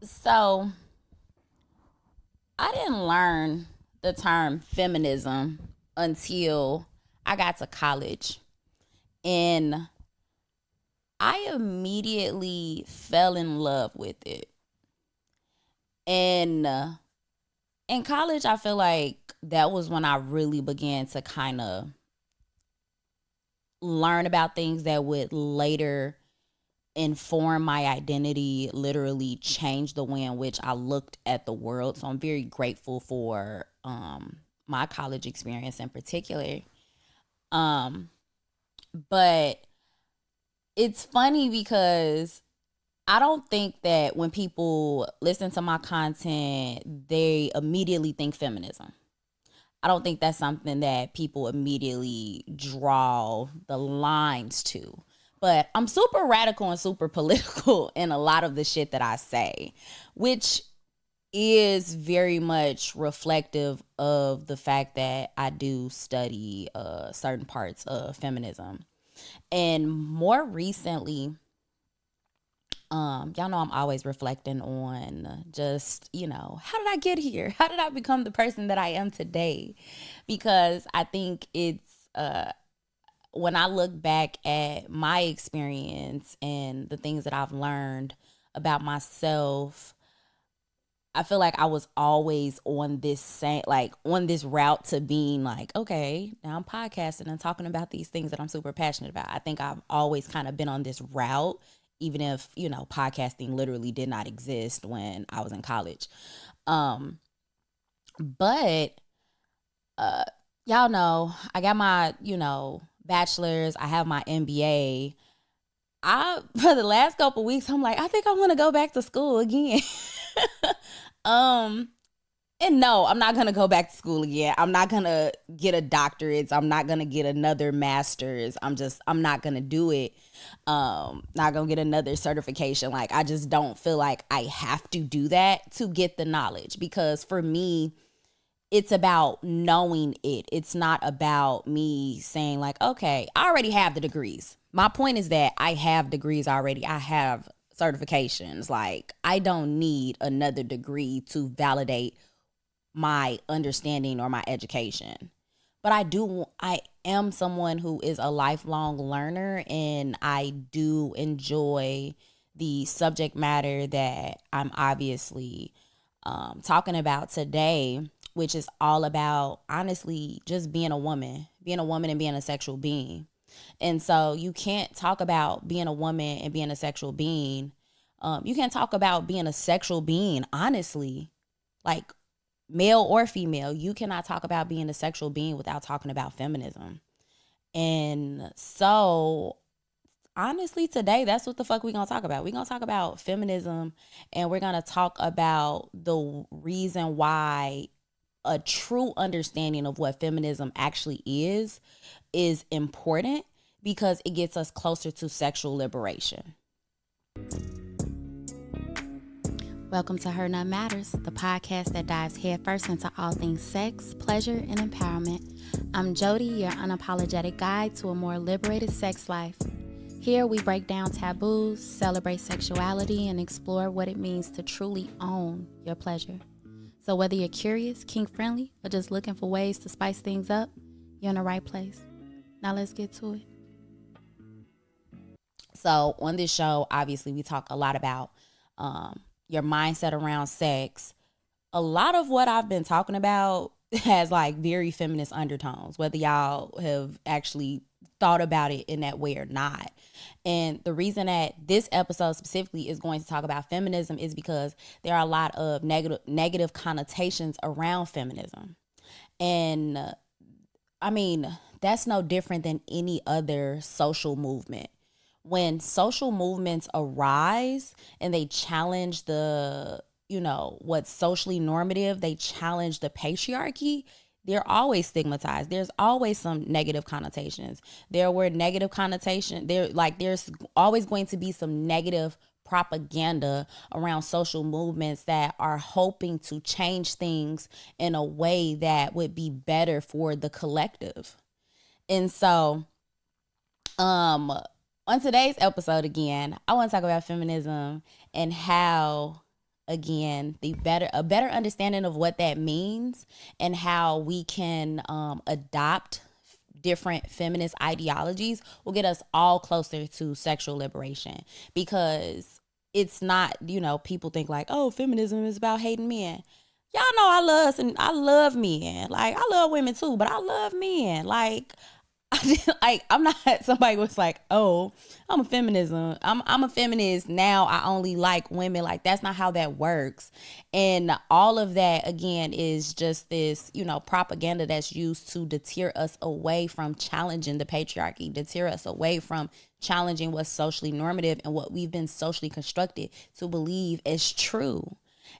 So I didn't learn the term feminism until I got to college. And I immediately fell in love with it. And in college, I feel like that was when I really began to kind of learn about things that would later inform my identity, literally change the way in which I looked at the world. So I'm very grateful for my college experience in particular. Um, but it's funny because I don't think that when people listen to my content, they immediately think feminism. I don't think that's something that people immediately draw the lines to. But I'm super radical and super political in a lot of the shit that I say, which is very much reflective of the fact that I do study certain parts of feminism. And more recently, y'all know I'm always reflecting on just, how did I get here? How did I become the person that I am today? Because I think it's when I look back at my experience and the things that I've learned about myself, I feel like I was always on this same, like on this route to being like, okay, now I'm podcasting and talking about these things that I'm super passionate about. I think I've always kind of been on this route, even if, podcasting literally did not exist when I was in college. Um, but uh, y'all know, I got my, bachelor's, I have my MBA. For the last couple weeks, I'm like, I think I want to go back to school again. um, And no, I'm not gonna go back to school again. I'm not gonna get a doctorate. I'm not gonna get another master's. I'm not gonna do it. Not gonna get another certification. Like I just don't feel like I have to do that to get the knowledge because for me, it's about knowing it. It's not about me saying like, okay, I already have the degrees. My point is that I have degrees already. I have certifications. Like I don't need another degree to validate my understanding or my education. But I am someone who is a lifelong learner and I do enjoy the subject matter that I'm obviously talking about today, which is all about honestly just being a woman and being a sexual being. And so you can't talk about being a woman and being a sexual being. You can't talk about being a sexual being, honestly, like male or female, you cannot talk about being a sexual being without talking about feminism. And so, honestly, today, that's what the fuck we gonna talk about. We gonna talk about feminism and we're gonna talk about the reason why a true understanding of what feminism actually is important because it gets us closer to sexual liberation. Welcome to Her None Matters, the podcast that dives headfirst into all things sex, pleasure, and empowerment. I'm Jody, your unapologetic guide to a more liberated sex life. Here we break down taboos, celebrate sexuality, and explore what it means to truly own your pleasure. So whether you're curious, kink-friendly, or just looking for ways to spice things up, you're in the right place. Now let's get to it. So on this show, obviously, we talk a lot about your mindset around sex. A lot of what I've been talking about has like very feminist undertones, whether y'all have actually thought about it in that way or not. And the reason that this episode specifically is going to talk about feminism is because there are a lot of negative connotations around feminism. And I mean, that's no different than any other social movement. When social movements arise and they challenge what's socially normative, they challenge the patriarchy, they're always stigmatized. There's always some negative connotations. There were negative connotation. There's always going to be some negative propaganda around social movements that are hoping to change things in a way that would be better for the collective. And so, on today's episode again, I want to talk about feminism and how again, a better understanding of what that means and how we can adopt different feminist ideologies will get us all closer to sexual liberation. Because it's not, people think like, oh, feminism is about hating men. Y'all know I love men. Like, I love women too, but I love men. Like, I'm not somebody was like, oh, I'm a feminist now, I only like women. Like, that's not how that works. And all of that again is just this, propaganda that's used to deter us away from challenging the patriarchy, deter us away from challenging what's socially normative and what we've been socially constructed to believe is true.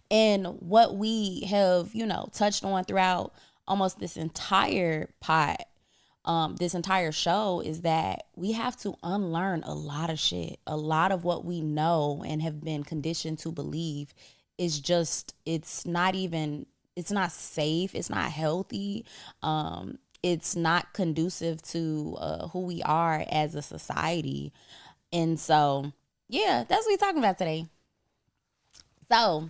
And what we have, touched on throughout almost this entire this entire show is that we have to unlearn a lot of shit. A lot of what we know and have been conditioned to believe is just, it's not safe. It's not healthy. It's not conducive to who we are as a society. And so, yeah, that's what we're talking about today. So,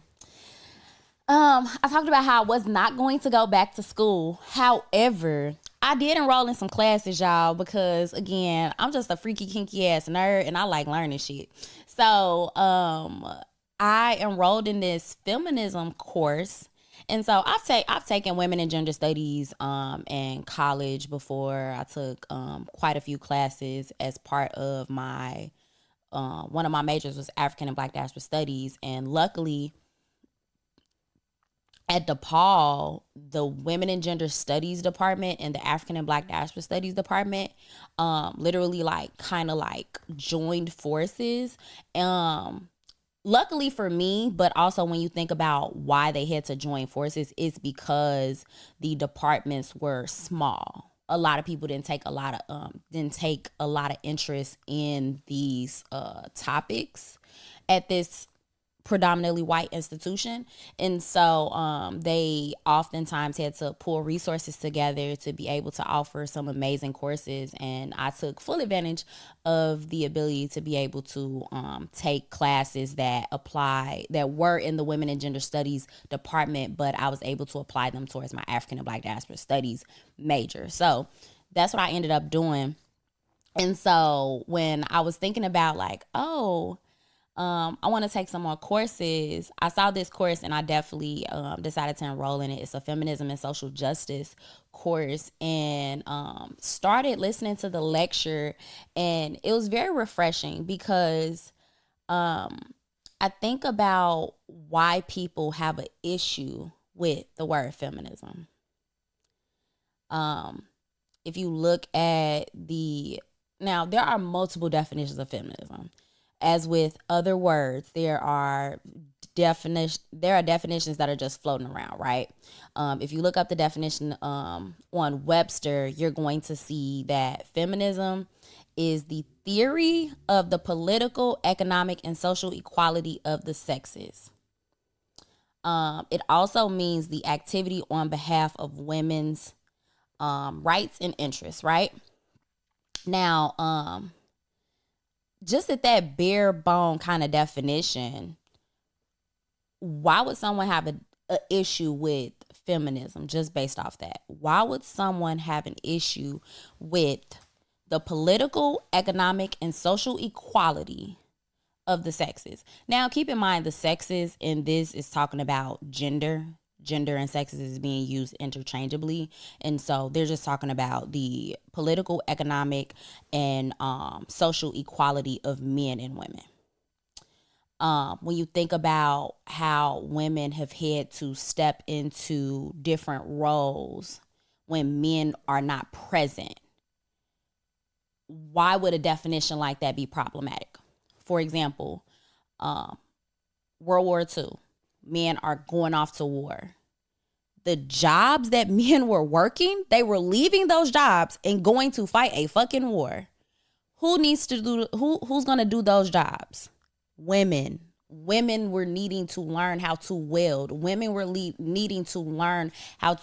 I talked about how I was not going to go back to school. However, I did enroll in some classes, y'all, because again, I'm just a freaky, kinky ass nerd and I like learning shit. So, I enrolled in this feminism course. And so I've taken women and gender studies in college before. I took quite a few classes as part of my one of my majors was African and Black diaspora studies, and luckily at DePaul, the Women and Gender Studies department and the African and Black Diaspora Studies department literally kind of joined forces. Luckily for me, but also when you think about why they had to join forces, it's because the departments were small. A lot of people didn't take a lot of interest in these topics at this predominantly white institution. And so they oftentimes had to pull resources together to be able to offer some amazing courses. And I took full advantage of the ability to be able to take classes that were in the Women and Gender Studies department, but I was able to apply them towards my African and Black diaspora studies major. So that's what I ended up doing. And so when I was thinking about I want to take some more courses, I saw this course and I definitely decided to enroll in it. It's a feminism and social justice course, and started listening to the lecture, and it was very refreshing because I think about why people have an issue with the word feminism. If you look at now there are multiple definitions of feminism. As with other words, there are definitions that are just floating around, right? If you look up the definition on Webster, you're going to see that feminism is the theory of the political, economic, and social equality of the sexes. It also means the activity on behalf of women's rights and interests, right? Now, just at that bare bone kind of definition, why would someone have an issue with feminism just based off that? Why would someone have an issue with the political, economic, and social equality of the sexes? Now, keep in mind the sexes in this is talking about gender. Gender and sexes is being used interchangeably. And so they're just talking about the political, economic, and social equality of men and women. When you think about how women have had to step into different roles when men are not present, why would a definition like that be problematic? For example, World War II, men are going off to war. The jobs that men were working, they were leaving those jobs and going to fight a fucking war. Who's going to do those jobs? Women. Women were needing to learn how to weld. Women were needing to learn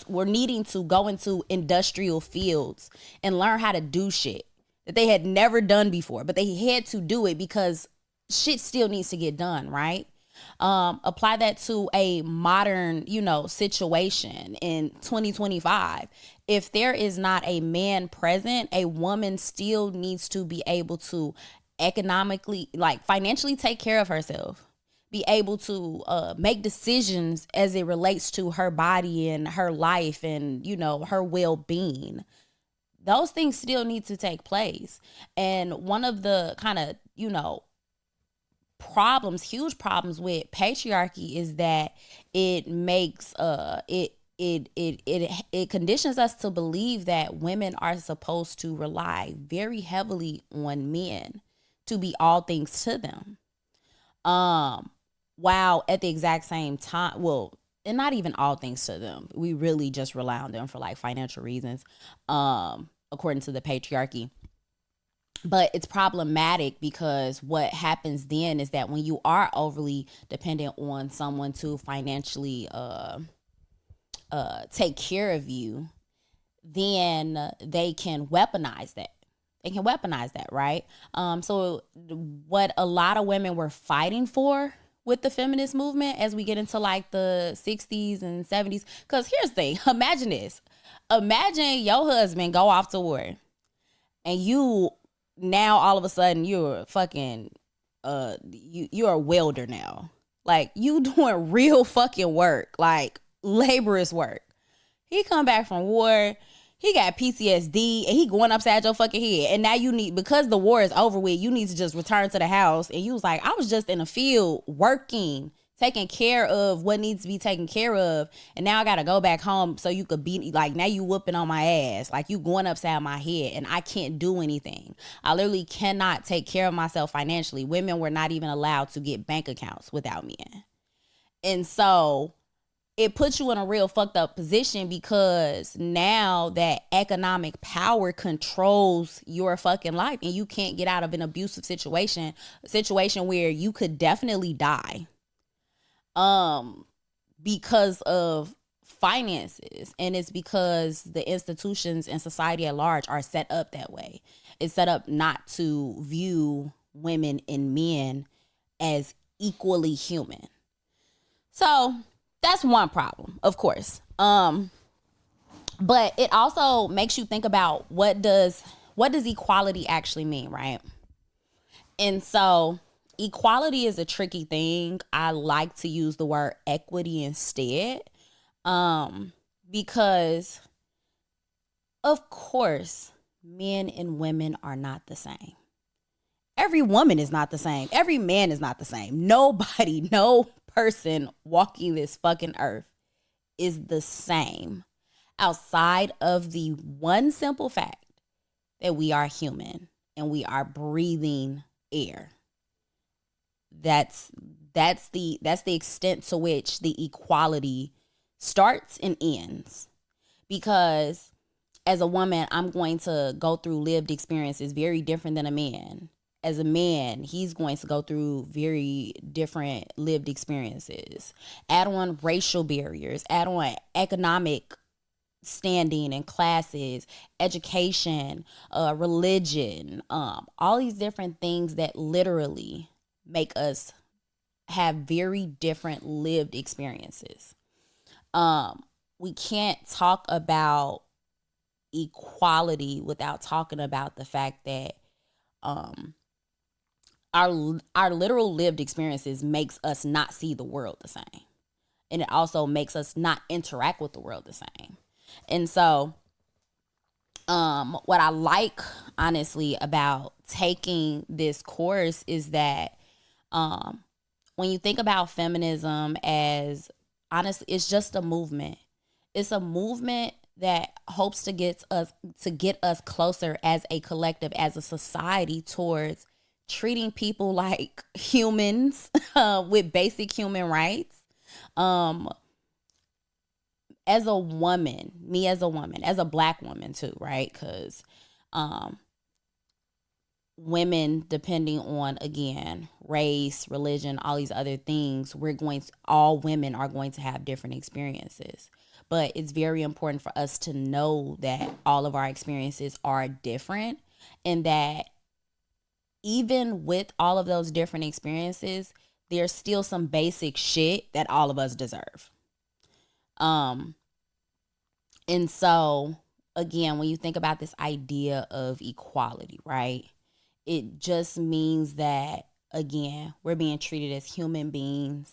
were needing to go into industrial fields and learn how to do shit that they had never done before, but they had to do it because shit still needs to get done, right? Apply that to a modern, situation in 2025. If there is not a man present, a woman still needs to be able to economically, like financially take care of herself, be able to make decisions as it relates to her body and her life and, her well-being. Those things still need to take place. And one of the kind of, huge problems with patriarchy is that it makes it conditions us to believe that women are supposed to rely very heavily on men to be all things to them. While at the exact same time, well, and not even all things to them. We really just rely on them for like financial reasons, according to the patriarchy. But it's problematic because what happens then is that when you are overly dependent on someone to financially take care of you, then they can weaponize that. Right? So what a lot of women were fighting for with the feminist movement as we get into like the 60s and 70s. Because here's the thing. Imagine this. Imagine your husband go off to war and you now all of a sudden you're fucking you're a welder now. Like you doing real fucking work, like laborious work. He come back from war, he got PTSD and he going upside your fucking head. And now you need, because the war is over with, you need to just return to the house. And you was like, I was just in the field working, taking care of what needs to be taken care of. And now I got to go back home so you could be like, now you whooping on my ass. Like you going upside my head and I can't do anything. I literally cannot take care of myself financially. Women were not even allowed to get bank accounts without men. And so it puts you in a real fucked up position because now that economic power controls your fucking life and you can't get out of an abusive situation, a situation where you could definitely die because of finances. And it's because the institutions and society at large are set up that way. It's set up not to view women and men as equally human. So that's one problem, of course. But it also makes you think about what does equality actually mean, right? And so equality is a tricky thing. I like to use the word equity instead, because of course men and women are not the same. Every woman is not the same. Every man is not the same. Nobody, no person walking this fucking earth is the same outside of the one simple fact that we are human and we are breathing air. That's the extent to which the equality starts and ends. Because as a woman, I'm going to go through lived experiences very different than a man. As a man, he's going to go through very different lived experiences. Add on racial barriers, add on economic standing and classes, education, religion, all these different things that literally make us have very different lived experiences. We can't talk about equality without talking about the fact that our literal lived experiences makes us not see the world the same. And it also makes us not interact with the world the same. And so what I like, honestly, about taking this course is that when you think about feminism as, honestly, it's just a movement. It's a movement that hopes to get us closer as a collective, as a society, towards treating people like humans with basic human rights. As a woman, as a Black woman too, right? Because women, depending on, again, race, religion, all these other things, all women are going to have different experiences. But it's very important for us to know that all of our experiences are different, and that even with all of those different experiences, there's still some basic shit that all of us deserve. Um, and so again, when you think about this idea of equality, right? It just means that again, we're being treated as human beings.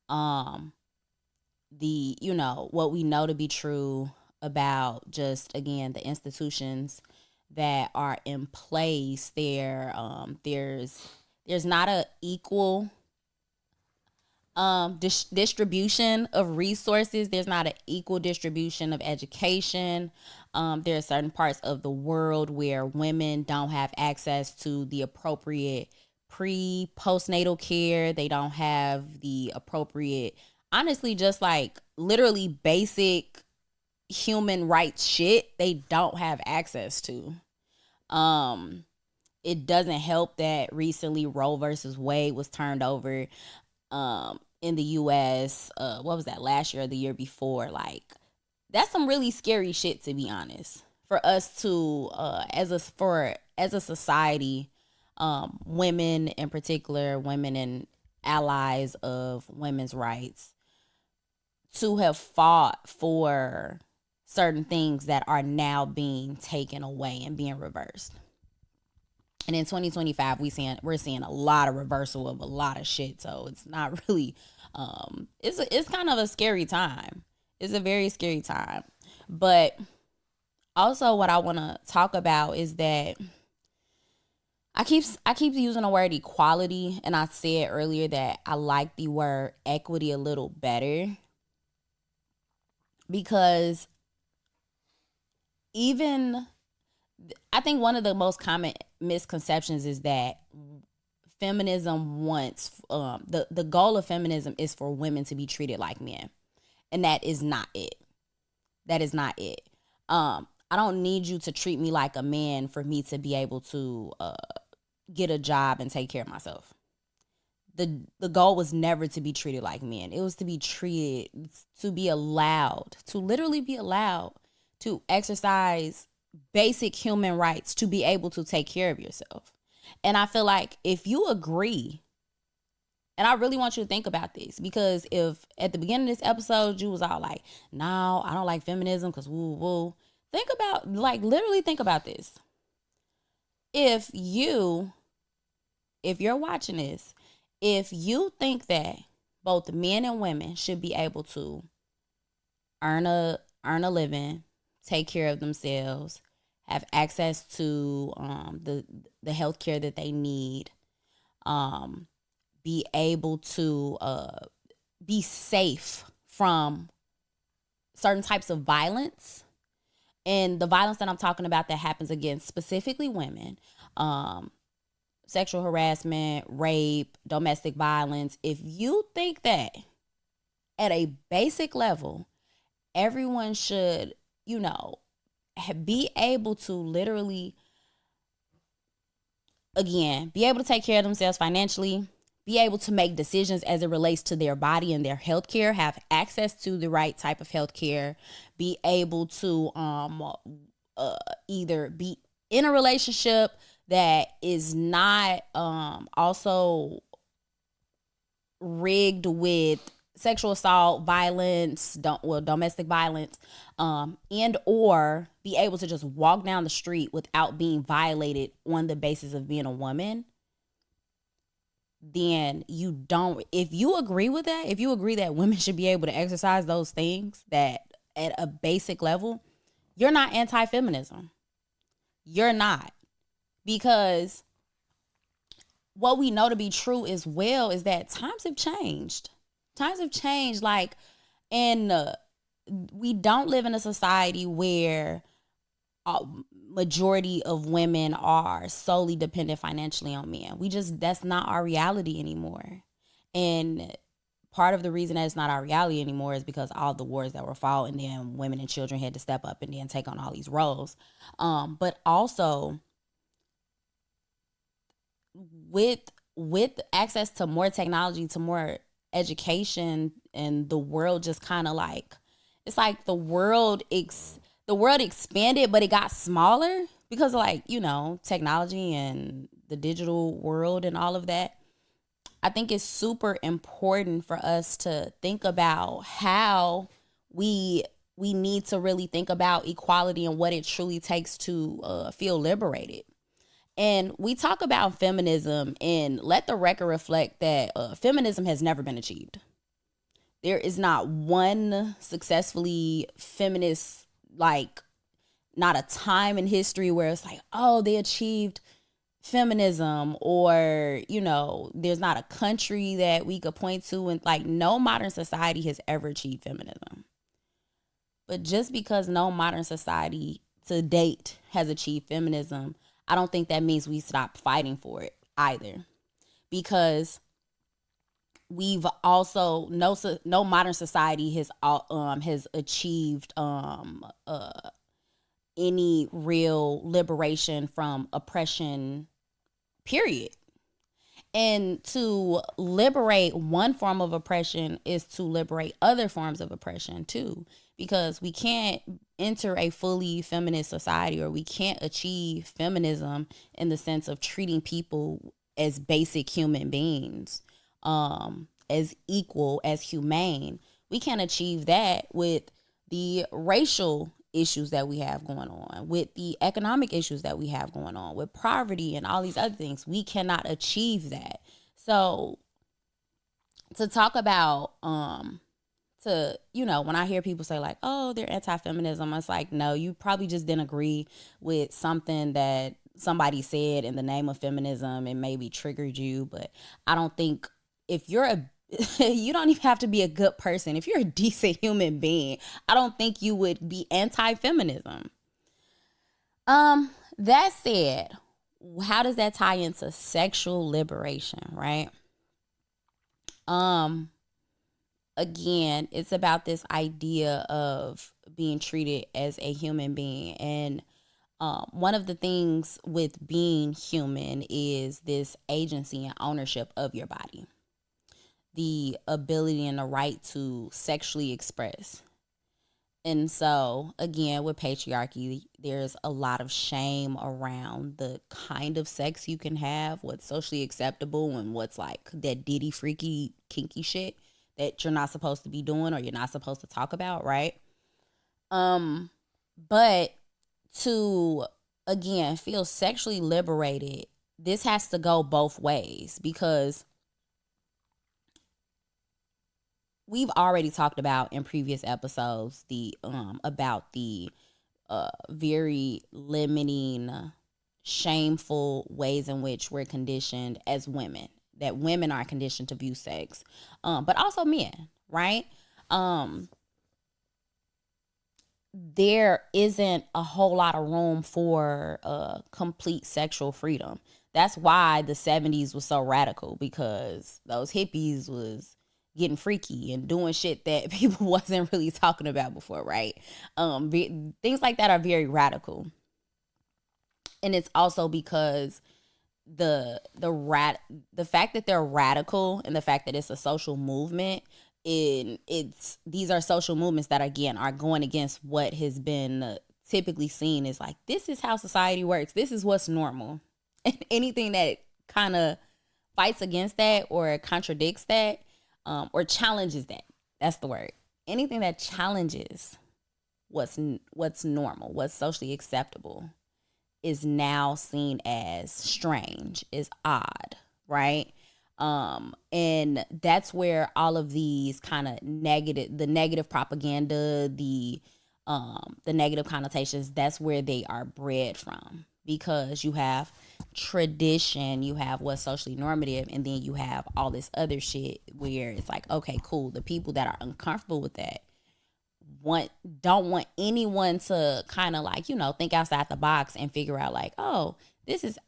Um, what we know to be true about just again the institutions that are in place there's not a equal distribution of resources. There's not an equal distribution of education. There are certain parts of the world where women don't have access to the appropriate postnatal care. They don't have the appropriate, honestly, just like literally basic human rights shit. They don't have access to. It doesn't help that recently Roe versus Wade was turned over in the US. What was that, last year or the year before? Like, that's some really scary shit, to be honest, for us to as a society, women in particular, women and allies of women's rights, to have fought for certain things that are now being taken away and being reversed. And in 2025, we're seeing a lot of reversal of a lot of shit. So it's not really, it's kind of a scary time. It's a very scary time. But also, what I want to talk about is that I keep using the word equality, and I said earlier that I like the word equity a little better, because even I think one of the most common misconceptions is that feminism wants the goal of feminism is for women to be treated like men, and that is not it. That is not it. I don't need you to treat me like a man for me to be able to get a job and take care of myself. The goal was never to be treated like men. It was to be treated, to be allowed, to literally be allowed to exercise basic human rights, to be able to take care of yourself. And I feel like if you agree, and I really want you to think about this, because if at the beginning of this episode you was all like, no, I don't like feminism because woo woo. Think about, like, literally think about this. If you're watching this, if you think that both men and women should be able to earn a living, take care of themselves, have access to the health care that they need, be able to be safe from certain types of violence, and the violence that I'm talking about that happens against specifically women, sexual harassment, rape, domestic violence. If you think that at a basic level, everyone should, be able to literally, again, be able to take care of themselves financially, be able to make decisions as it relates to their body and their health care, have access to the right type of health care, be able to either be in a relationship that is not also rigged with sexual assault, violence, domestic violence, and or be able to just walk down the street without being violated on the basis of being a woman. Then if you agree with that, if you agree that women should be able to exercise those things that at a basic level, you're not anti-feminism. You're not. Because what we know to be true as well is that times have changed. Times have changed. Like, and we don't live in a society where a majority of women are solely dependent financially on men. That's not our reality anymore. And part of the reason that it's not our reality anymore is because all the wars that were fought, and then women and children had to step up and then take on all these roles. But also with access to more technology, to more education, and the world just kind of like, it's like the world expanded, but it got smaller because, like, technology and the digital world and all of that. I think it's super important for us to think about how we we need to really think about equality and what it truly takes to feel liberated. And we talk about feminism, and let the record reflect that feminism has never been achieved. There is not one successfully feminist, like, not a time in history where it's like, oh, they achieved feminism, or, there's not a country that we could point to, and like, no modern society has ever achieved feminism. But just because no modern society to date has achieved feminism, I don't think that means we stop fighting for it either. Because we've also no modern society has achieved any real liberation from oppression, period. And to liberate one form of oppression is to liberate other forms of oppression too. Because we can't enter a fully feminist society, or we can't achieve feminism in the sense of treating people as basic human beings, as equal, as humane. We can't achieve that with the racial issues that we have going on, with the economic issues that we have going on, with poverty and all these other things. We cannot achieve that. So to talk about when I hear people say like, oh, they're anti-feminism, it's like, no, you probably just didn't agree with something that somebody said in the name of feminism and maybe triggered you. But I don't think, if you're you don't even have to be a good person. If you're a decent human being, I don't think you would be anti-feminism. That said, how does that tie into sexual liberation, right? Again, it's about this idea of being treated as a human being. And one of the things with being human is this agency and ownership of your body, the ability and the right to sexually express. And so, again, with patriarchy, there's a lot of shame around the kind of sex you can have, what's socially acceptable, and what's like that ditty, freaky, kinky shit that you're not supposed to be doing or you're not supposed to talk about, right? But to, again, feel sexually liberated, this has to go both ways, because we've already talked about in previous episodes about the very limiting, shameful ways in which we're conditioned as women, that women are conditioned to view sex, but also men, right? There isn't a whole lot of room for complete sexual freedom. That's why the 70s was so radical, because those hippies was getting freaky and doing shit that people wasn't really talking about before, right? Things like that are very radical. And it's also because the fact that they're radical, and the fact that it's a social movement, these are social movements that, again, are going against what has been typically seen as like, this is how society works, this is what's normal. And anything that kind of fights against that or contradicts that, or challenges that, that's the word, anything that challenges what's normal, what's socially acceptable, is now seen as strange, is odd, right? And that's where all of these kind of the negative propaganda, the negative connotations, that's where they are bred from. Because you have tradition, you have what's socially normative, and then you have all this other shit where it's like, okay, cool, the people that are uncomfortable with that don't want anyone to kind of like, think outside the box and figure out like, oh,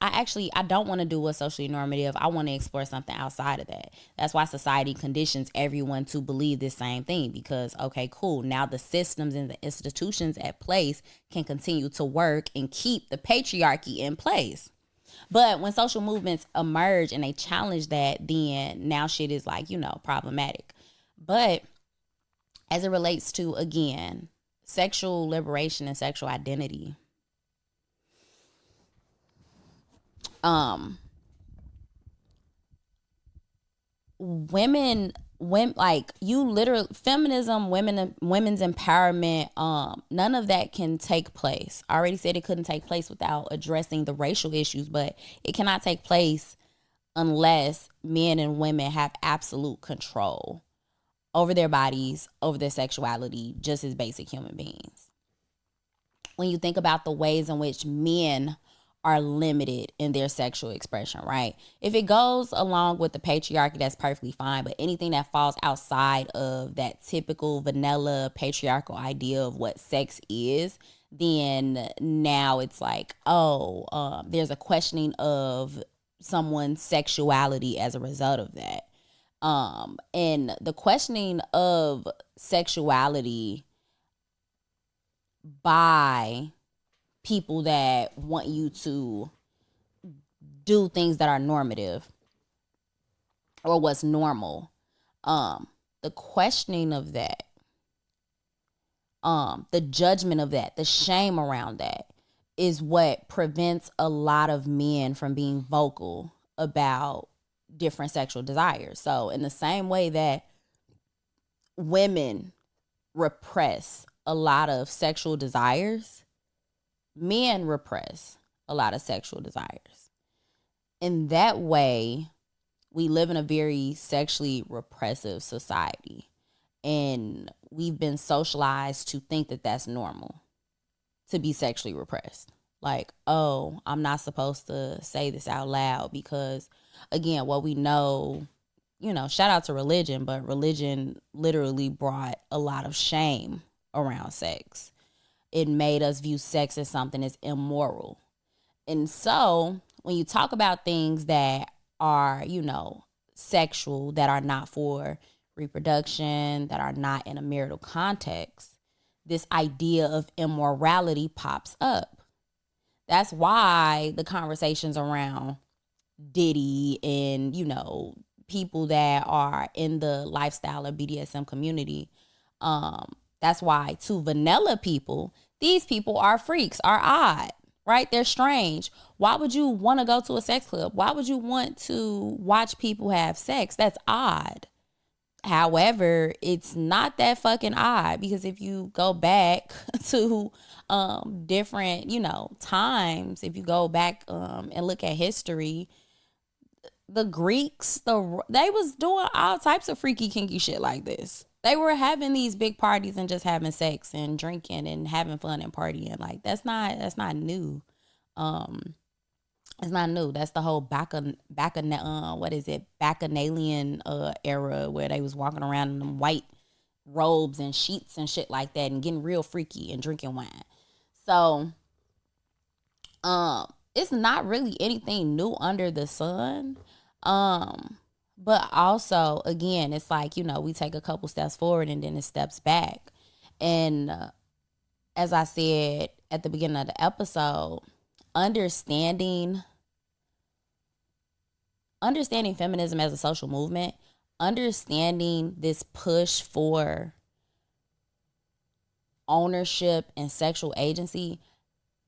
I don't want to do what's socially normative. I want to explore something outside of that. That's why society conditions everyone to believe this same thing, because, okay, cool, now the systems and the institutions at place can continue to work and keep the patriarchy in place. But when social movements emerge and they challenge that, then now shit is like, problematic. But as it relates to, again, sexual liberation and sexual identity, women, like you literally, feminism, women's empowerment, none of that can take place. I already said it couldn't take place without addressing the racial issues, but it cannot take place unless men and women have absolute control over their bodies, over their sexuality, just as basic human beings. When you think about the ways in which men are limited in their sexual expression, right? If it goes along with the patriarchy, that's perfectly fine. But anything that falls outside of that typical vanilla patriarchal idea of what sex is, then now it's like, there's a questioning of someone's sexuality as a result of that. And the questioning of sexuality by people that want you to do things that are normative or what's normal, the questioning of that, the judgment of that, the shame around that is what prevents a lot of men from being vocal about different sexual desires. So in the same way that women repress a lot of sexual desires, men repress a lot of sexual desires. In that way, we live in a very sexually repressive society. And we've been socialized to think that that's normal, to be sexually repressed. Like, oh, I'm not supposed to say this out loud because, again, what we know, shout out to religion, but religion literally brought a lot of shame around sex. It made us view sex as something that's immoral. And so when you talk about things that are, sexual, that are not for reproduction, that are not in a marital context, this idea of immorality pops up. That's why the conversations around Diddy and, people that are in the lifestyle or BDSM community, that's why to vanilla people, these people are freaks, are odd, right? They're strange. Why would you want to go to a sex club? Why would you want to watch people have sex? That's odd. However, it's not that fucking odd, because if you go back to different, times, if you go back and look at history, the Greeks, they was doing all types of freaky, kinky shit like this. They were having these big parties and just having sex and drinking and having fun and partying. Like that's not new. It's not new. That's the whole bacchanalian era, where they was walking around in them white robes and sheets and shit like that and getting real freaky and drinking wine. So it's not really anything new under the sun. But also, again, it's like, we take a couple steps forward and then it steps back. And as I said at the beginning of the episode, understanding feminism as a social movement, understanding this push for ownership and sexual agency,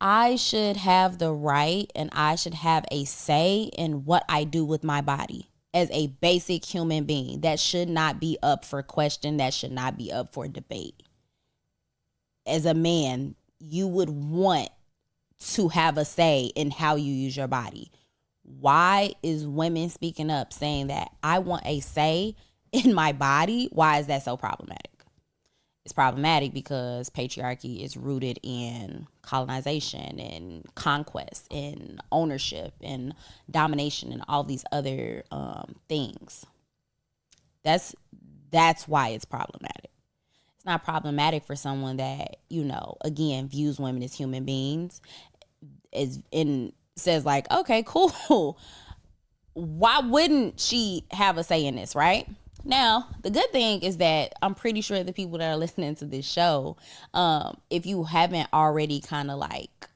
I should have the right and I should have a say in what I do with my body as a basic human being. That should not be up for question. That should not be up for debate. As a man, you would want to have a say in how you use your body. Why is women speaking up saying that I want a say in my body? Why is that so problematic? It's problematic because patriarchy is rooted in colonization and conquest and ownership and domination and all these other things. That's why it's problematic. It's not problematic for someone that, again, views women as human beings, says like, okay, cool. Why wouldn't she have a say in this, right? Now, the good thing is that I'm pretty sure the people that are listening to this show, if you haven't already kind of like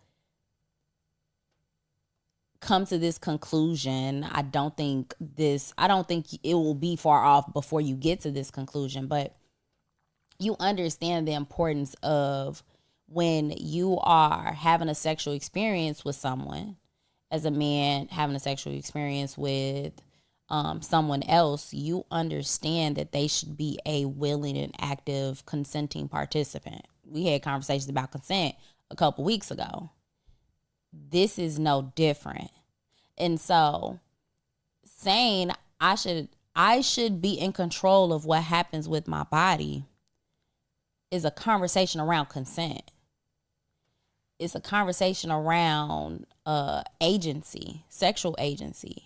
come to this conclusion, I don't think it will be far off before you get to this conclusion, but you understand the importance of when you are having a sexual experience with someone, as a man having a sexual experience with someone else, you understand that they should be a willing and active consenting participant. We had conversations about consent a couple weeks ago. This is no different. And so saying I should be in control of what happens with my body is a conversation around consent. It's a conversation around agency, sexual agency.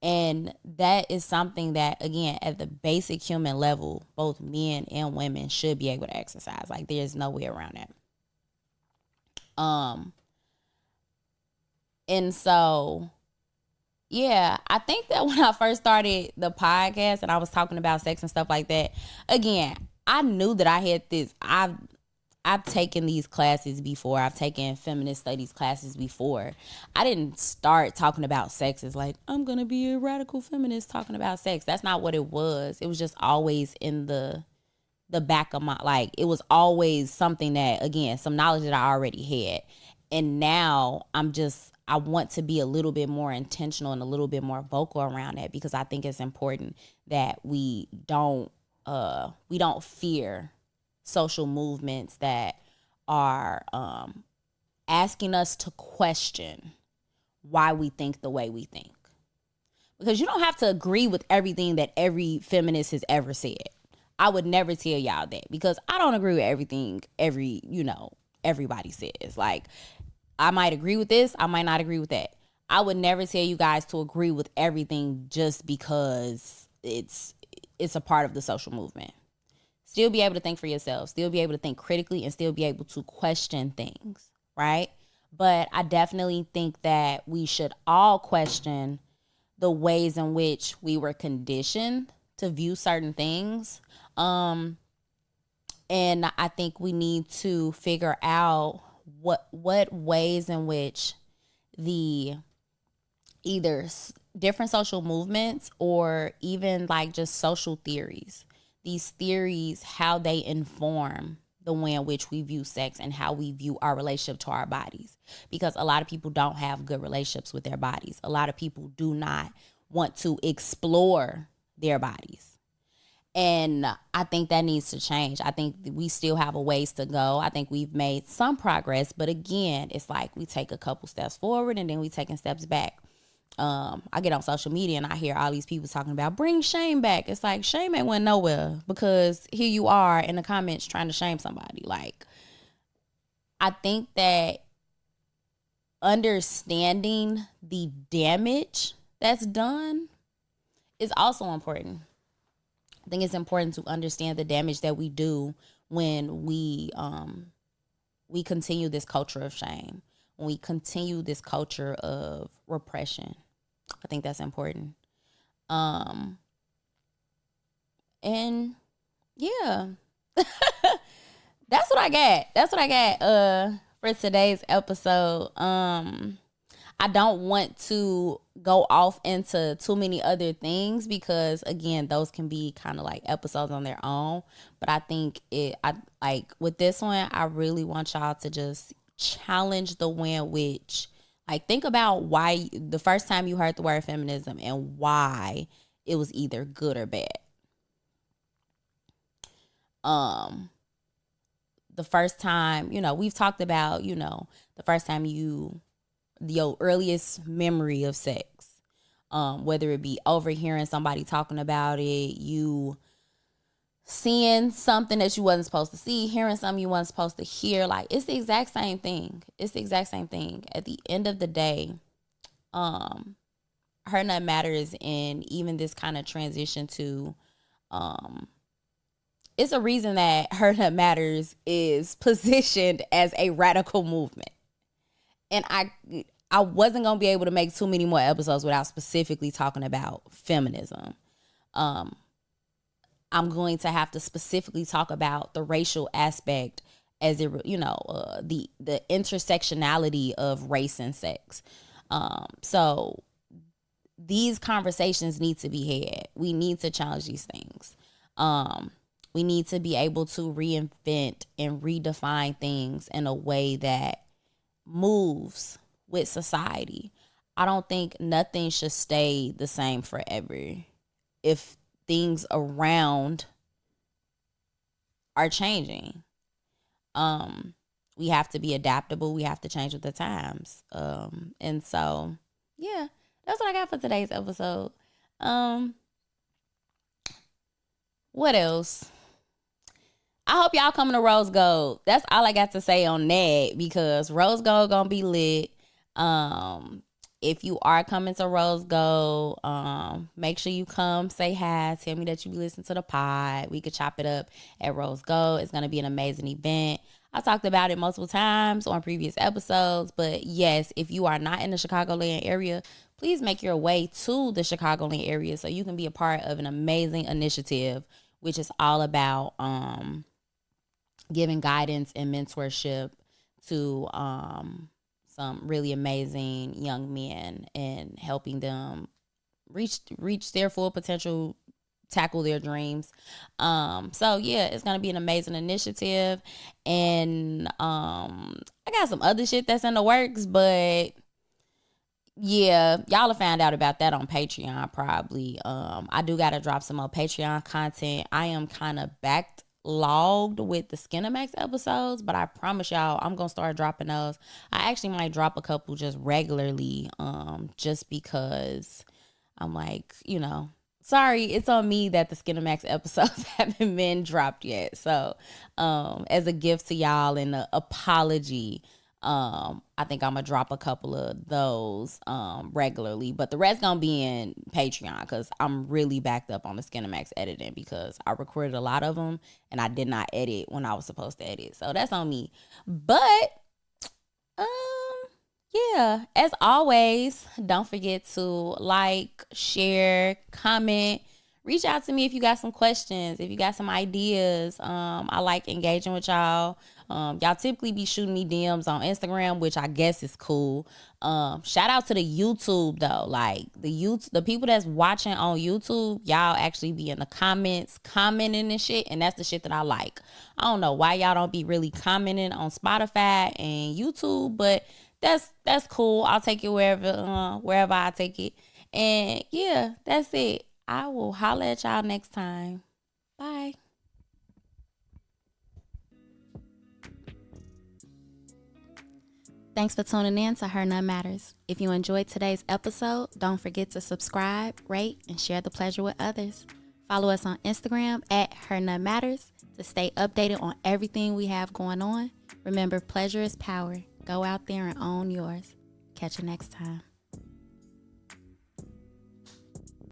And that is something that, again, at the basic human level, both men and women should be able to exercise. Like, there's no way around that. And so, yeah, I think that when I first started the podcast and I was talking about sex and stuff like that, again, I knew that I had this. I've taken these classes before. I've taken feminist studies classes before. I didn't start talking about sex as like, I'm going to be a radical feminist talking about sex. That's not what it was. It was just always in the back of my, like, it was always something that, again, some knowledge that I already had. And now I want to be a little bit more intentional and a little bit more vocal around that, because I think it's important that we don't fear social movements that are asking us to question why we think the way we think. Because you don't have to agree with everything that every feminist has ever said. I would never tell y'all that, because I don't agree with everything everybody says. Like, I might agree with this, I might not agree with that. I would never tell you guys to agree with everything just because it's a part of the social movement. Still be able to think for yourself, still be able to think critically, and still be able to question things, right? But I definitely think that we should all question the ways in which we were conditioned to view certain things. And I think we need to figure out what ways in which the either different social movements or even like just social theories, these theories, how they inform the way in which we view sex and how we view our relationship to our bodies. Because a lot of people don't have good relationships with their bodies. A lot of people do not want to explore their bodies. And I think that needs to change. I think we still have a ways to go. I think we've made some progress, but again, it's like we take a couple steps forward and then we taking steps back. I get on social media and I hear all these people talking about bring shame back. It's like, shame ain't went nowhere, because here you are in the comments trying to shame somebody. Like, I think that understanding the damage that's done is also important. I think it's important to understand the damage that we do when we continue this culture of shame, when we continue this culture of repression. I think that's important. And yeah, that's what I got. For today's episode. I don't want to go off into too many other things, because again, those can be kind of like episodes on their own. But I think with this one, I really want y'all to just challenge the way in which, like, think about why the first time you heard the word feminism and why it was either good or bad. The first time, we've talked about, the first time your earliest memory of sex, whether it be overhearing somebody talking about it, you seeing something that you wasn't supposed to see, hearing something you wasn't supposed to hear. Like, it's the exact same thing. At the end of the day, Her Nut Matters, and even this kind of transition to, it's a reason that Her Nut Matters is positioned as a radical movement. And I wasn't going to be able to make too many more episodes without specifically talking about feminism. I'm going to have to specifically talk about the racial aspect, as it, the intersectionality of race and sex. So these conversations need to be had. We need to challenge these things. We need to be able to reinvent and redefine things in a way that moves with society. I don't think nothing should stay the same forever. If things around are changing, we have to be adaptable. We have to change with the times. And so, yeah, that's what I got for today's episode. What else? I hope y'all coming to Rose Gold. That's all I got to say on that, because Rose Gold gonna be lit. If you are coming to Rose Gold, make sure you come, say hi, tell me that you listen to the pod. We could chop it up at Rose Gold. It's gonna be an amazing event. I talked about it multiple times on previous episodes, but yes, if you are not in the Chicagoland area, please make your way to the Chicagoland area so you can be a part of an amazing initiative, which is all about giving guidance and mentorship to some really amazing young men and helping them reach their full potential, tackle their dreams. So yeah, it's gonna be an amazing initiative, and I got some other shit that's in the works, but yeah, y'all will find out about that on Patreon probably. I do gotta drop some more Patreon content. I am kind of backlogged with the Skinamax episodes, but I promise y'all I'm gonna start dropping those. I actually might drop a couple just regularly, just because I'm like, sorry, it's on me that the Skinamax episodes haven't been dropped yet. So, as a gift to y'all and an apology, I think I'm gonna drop a couple of those regularly, but the rest gonna be in Patreon because I'm really backed up on the Skinamax editing because I recorded a lot of them and I did not edit when I was supposed to edit, so that's on me. But yeah, as always, don't forget to like, share, comment. Reach out to me if you got some questions, if you got some ideas. I like engaging with y'all. Y'all typically be shooting me DMs on Instagram, which I guess is cool. Shout out to the YouTube though. Like the people that's watching on YouTube, y'all actually be in the comments commenting and shit, and that's the shit that I like. I don't know why y'all don't be really commenting on Spotify and YouTube, but that's cool. I'll take it wherever I take it. And yeah, that's it. I will holler at y'all next time. Bye. Thanks for tuning in to Her None Matters. If you enjoyed today's episode, don't forget to subscribe, rate, and share the pleasure with others. Follow us on Instagram at Her None Matters to stay updated on everything we have going on. Remember, pleasure is power. Go out there and own yours. Catch you next time.